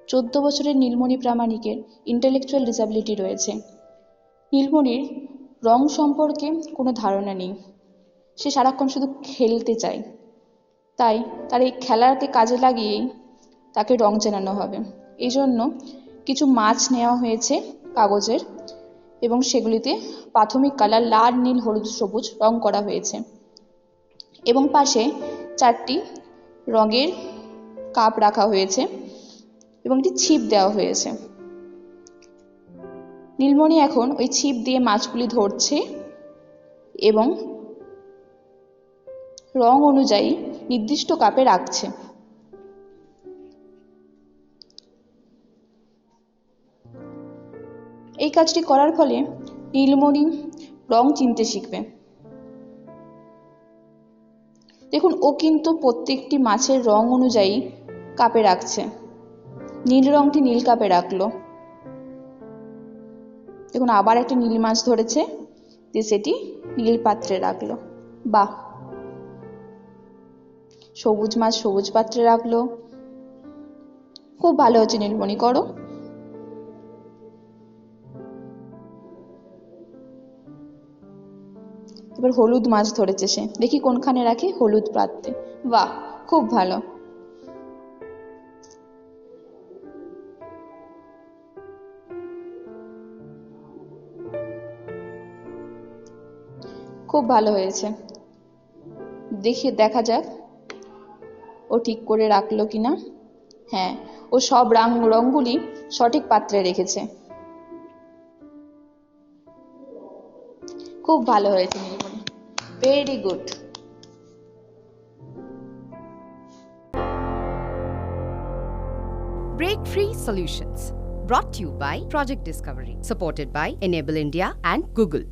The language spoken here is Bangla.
14 বছরের নীলমণি প্রামাণিকের ইন্টেলেকচুয়াল ডিসাবিলিটি রয়েছে। নীলমণির রং সম্পর্কে কোনো ধারণা নেই, সে সারাক্ষণ শুধু খেলতে চায়। তাই তার এই খেলাকে কাজে লাগিয়েই তাকে রং চেনানো হবে। এই জন্য কিছু মাছ নেওয়া হয়েছে কাগজের এবং সেগুলিতে প্রাথমিক কালার লাল, নীল, হলুদ, সবুজ রং করা হয়েছে এবং পাশে 4টি রঙের কাপ রাখা হয়েছে এবং একটি ছিপ দেওয়া হয়েছে। নীলমণি এখন ওই ছিপ দিয়ে মাছগুলি ধরছে এবং রং অনুযায়ী নির্দিষ্ট কাপে রাখছে। এই কাজটি করার ফলে নীলমণি রং চিনতে শিখবে। দেখুন, ও কিন্তু প্রত্যেকটি মাছের রং অনুযায়ী কাপে রাখছে। নীল রংটি নীল কাপে রাখলো। দেখুন, আবার একটা নীল মাছ ধরেছে, দিয়ে সেটি নীল পাত্রে রাখলো। বাহ! সবুজ মাছ সবুজ পাত্রে রাখলো। খুব ভালো হচ্ছে নীলমণি, করো। এবার হলুদ মাছ ধরেছে সে, দেখি কোনখানে রাখে, হলুদ পাত্রে। বাহ, খুব ভালো। খুব ভালো হয়েছে। দেখা যাক ও ঠিক করে রাখলো কিনা। হ্যাঁ, ও সব রঙগুলি সঠিক পাত্রে রেখেছে। খুব ভালো হয়েছে Nilmoni, very good. Break Free Solutions, brought to you by Project Discovery, supported by Enable India and Google.